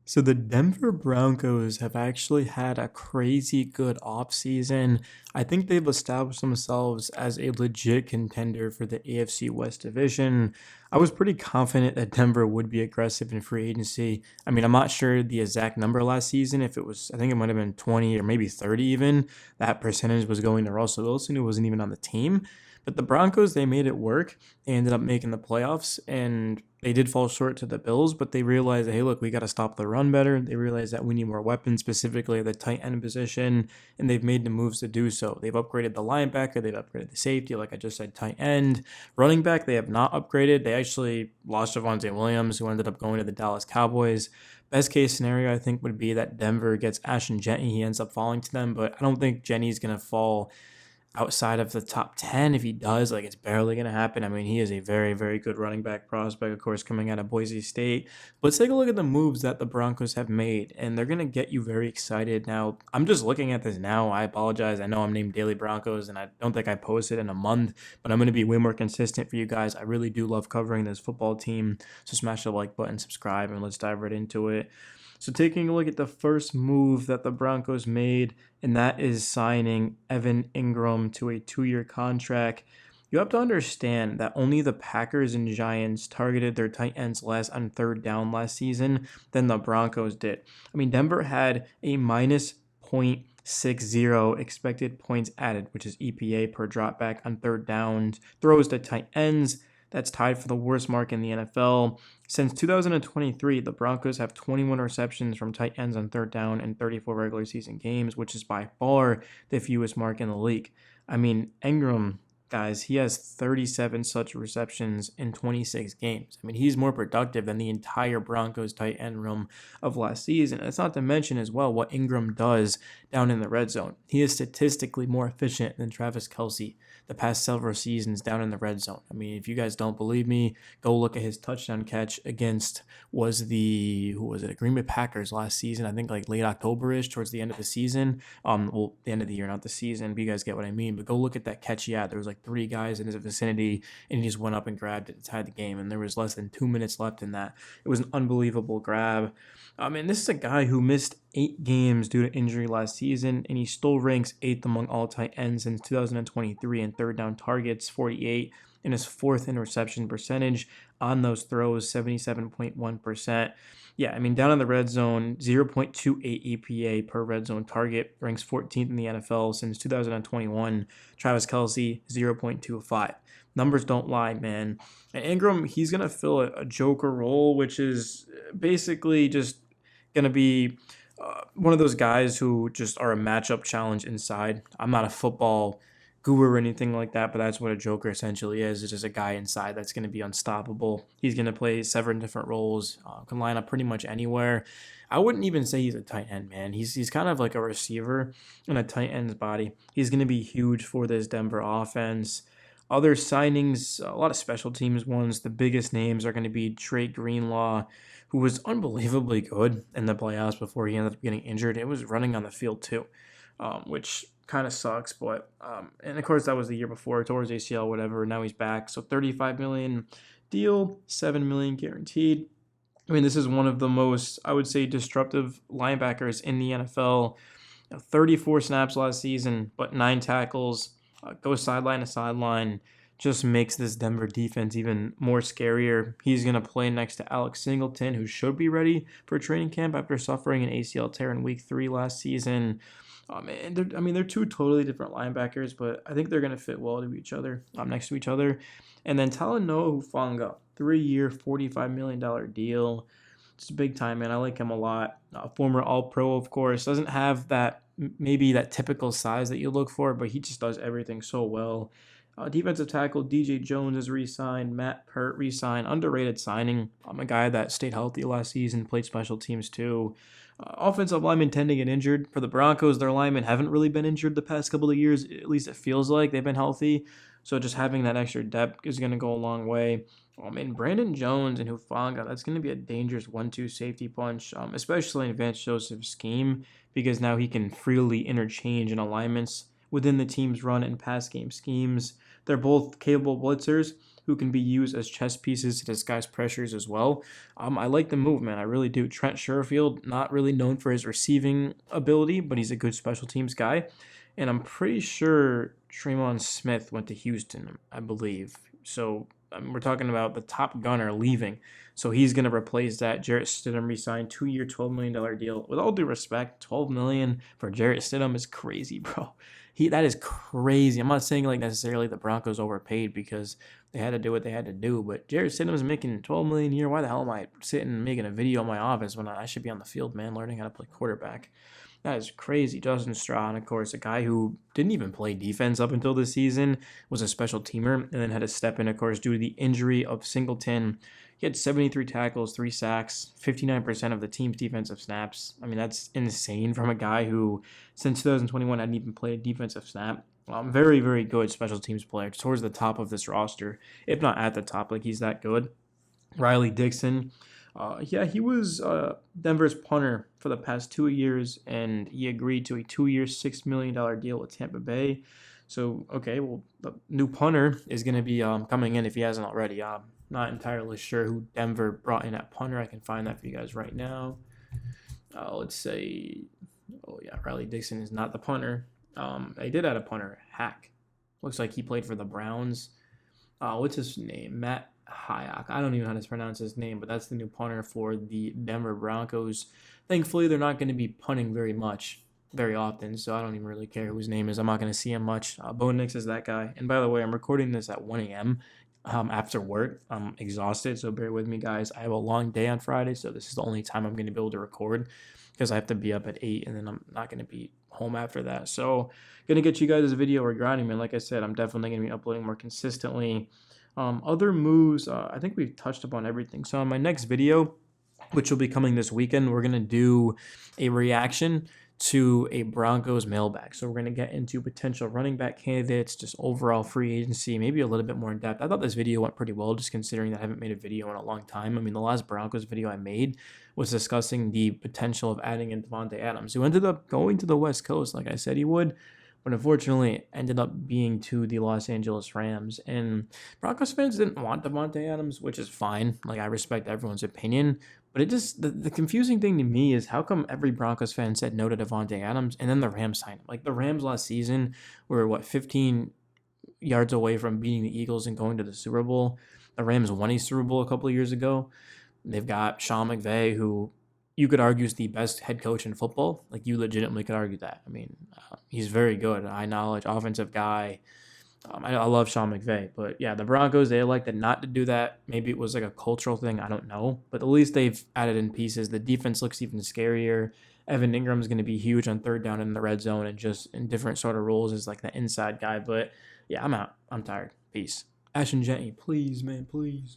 So the Denver Broncos have actually had a crazy good offseason. I think they've established themselves as a legit contender for the AFC West division. I was pretty confident that Denver would be aggressive in free agency. I mean, I'm not sure the exact number last season. If it was, I think it might have been 20 or maybe 30 even. That percentage was going to Russell Wilson, who wasn't even on the team. But the Broncos, they made it work. They ended up making the playoffs, and they did fall short to the Bills, but they realized, hey, look, we got to stop the run better. They realized that we need more weapons, specifically at the tight end position, and they've made the moves to do so. They've upgraded the linebacker, they've upgraded the safety, like I just said, tight end. Running back, they have not upgraded. They actually lost Javonte Williams, who ended up going to the Dallas Cowboys. Best case scenario, I think, would be that Denver gets Ashton Jenney. He ends up falling to them, but I don't think Jenny's going to fall outside of the top 10. If he does, like, it's barely going to happen. I mean, he is a very, very good running back prospect, of course, coming out of Boise State. But let's take a look at the moves that the Broncos have made, and they're going to get you very excited. Now, I'm just looking at this now. I apologize. I know I'm named Daily Broncos, and I don't think I posted in a month, but I'm going to be way more consistent for you guys. I really do love covering this football team. So smash the like button, subscribe, and let's dive right into it. So taking a look at the first move that the Broncos made, and that is signing Evan Ingram to a 2-year contract. You have to understand that only the Packers and Giants targeted their tight ends less on third down last season than the Broncos did. I mean, Denver had a minus 0.60 expected points added, which is EPA per dropback on third downs, throws to tight ends. That's tied for the worst mark in the NFL. Since 2023, the Broncos have 21 receptions from tight ends on third down in 34 regular season games, which is by far the fewest mark in the league. I mean, Ingram, guys, he has 37 such receptions in 26 games. I mean, he's more productive than the entire Broncos tight end room of last season. And it's not to mention as well what Ingram does down in the red zone. He is statistically more efficient than Travis Kelce the past several seasons down in the red zone. I mean, if you guys don't believe me, go look at his touchdown catch against who was it, Green Bay Packers last season. I think like late October-ish, towards the end of the season. Well, the end of the year, not the season, but you guys get what I mean. But go look at that catch he had. There was like 3 guys in his vicinity, and he just went up and grabbed it to tie the game, and there was less than 2 minutes left in that. It was an unbelievable grab. And this is a guy who missed 8 games due to injury last season, and he still ranks 8th among all tight ends since 2023 in third down targets, 48, and his 4th interception percentage on those throws, 77.1%. Yeah, I mean, down in the red zone, 0.28 EPA per red zone target, ranks 14th in the NFL since 2021. Travis Kelce, 0.25. Numbers don't lie, man. And Ingram, he's going to fill a joker role, which is basically just going to be one of those guys who just are a matchup challenge inside. I'm not a football guru or anything like that, but that's what a joker essentially is. It's just a guy inside that's going to be unstoppable. He's going to play 7 different roles, can line up pretty much anywhere. I wouldn't even say he's a tight end, man. He's kind of like a receiver in a tight end's body. He's going to be huge for this Denver offense. Other signings, a lot of special teams ones. The biggest names are going to be Trey Greenlaw, who was unbelievably good in the playoffs before he ended up getting injured. It was running on the field too, which kind of sucks. But and of course that was the year before, towards ACL, whatever. Now he's back. So 35 million deal, 7 million guaranteed. I mean, this is one of the most, I would say, disruptive linebackers in the NFL. 34 snaps last season, but 9 tackles. Goes sideline to sideline. Just makes this Denver defense even more scarier. He's going to play next to Alex Singleton, who should be ready for training camp after suffering an ACL tear in week 3 last season. And they're 2 totally different linebackers, but I think they're going to fit well to each other, next to each other. And then Talanoa Hufanga, 3-year, $45 million deal. It's big time, man. I like him a lot. Former All-Pro, of course. Doesn't have maybe that typical size that you look for, but he just does everything so well. Defensive tackle DJ Jones is re-signed. Matt Pert re-signed. Underrated signing. A guy that stayed healthy last season, played special teams too. Offensive linemen tend to get injured. For the Broncos, their linemen haven't really been injured the past couple of years. At least it feels like they've been healthy. So just having that extra depth is going to go a long way. And Brandon Jones and Hufanga, that's going to be a dangerous 1-2 safety punch, especially in Vance Joseph's scheme, because now he can freely interchange in alignments within the team's run and pass game schemes. They're both capable blitzers who can be used as chess pieces to disguise pressures as well. I like the move, man. I really do. Trent Sherfield, not really known for his receiving ability, but he's a good special teams guy. And I'm pretty sure Tremon Smith went to Houston, I believe. So we're talking about the top gunner leaving. So he's going to replace that. Jarrett Stidham re-signed 2-year, $12 million deal. With all due respect, $12 million for Jarrett Stidham is crazy, bro. That is crazy. I'm not saying like necessarily the Broncos overpaid because they had to do what they had to do, but Jarrett Stidham is making $12 million a year. Why the hell am I sitting making a video in my office when I should be on the field, man, learning how to play quarterback? That is crazy. Justin Strawn, of course, a guy who didn't even play defense up until this season, was a special teamer, and then had to step in, of course, due to the injury of Singleton. He had 73 tackles, 3 sacks, 59% of the team's defensive snaps. I mean, that's insane from a guy who, since 2021, hadn't even played a defensive snap. Very, very good special teams player, towards the top of this roster, if not at the top. Like, he's that good. Riley Dixon. He was Denver's punter for the past 2 years, and he agreed to a 2-year, $6 million deal with Tampa Bay. So, okay, well, the new punter is going to be coming in if he hasn't already. I'm not entirely sure who Denver brought in at punter. I can find that for you guys right now. Let's say, Riley Dixon is not the punter. They did add a punter, Hack. Looks like he played for the Browns. What's his name? Matt Hyack. I don't even know how to pronounce his name, but that's the new punter for the Denver Broncos. Thankfully, they're not going to be punting very often, so I don't even really care who his name is. I'm not going to see him much. Bo Nix is that guy. And by the way, I'm recording this at 1 a.m. After work. I'm exhausted, so bear with me, guys. I have a long day on Friday, so this is the only time I'm going to be able to record because I have to be up at 8, and then I'm not going to be home after that. So, going to get you guys a video regarding, man. Like I said, I'm definitely going to be uploading more consistently. Other moves, I think we've touched upon everything. So, in my next video, which will be coming this weekend, we're going to do a reaction to a Broncos mailbag. So we're going to get into potential running back candidates, just overall free agency, maybe a little bit more in depth. I thought this video went pretty well, just considering that I haven't made a video in a long time. I mean, the last Broncos video I made was discussing the potential of adding in Devontae Adams, who ended up going to the West Coast, like I said he would, but unfortunately ended up being to the Los Angeles Rams. And Broncos fans didn't want Devontae Adams, which is fine. Like, I respect everyone's opinion. But it just, the confusing thing to me is how come every Broncos fan said no to Devontae Adams and then the Rams signed him? Like, the Rams last season were, 15 yards away from beating the Eagles and going to the Super Bowl. The Rams won a Super Bowl a couple of years ago. They've got Sean McVay, who you could argue is the best head coach in football. Like, you legitimately could argue that. I mean, he's very good, high knowledge, offensive guy. I love Sean McVay, but yeah, the Broncos, they elected not to do that. Maybe it was like a cultural thing. I don't know, but at least they've added in pieces. The defense looks even scarier. Evan Ingram is going to be huge on third down in the red zone and just in different sort of roles as like the inside guy. But yeah, I'm out. I'm tired. Peace. Ashton Jenny, please, man, please.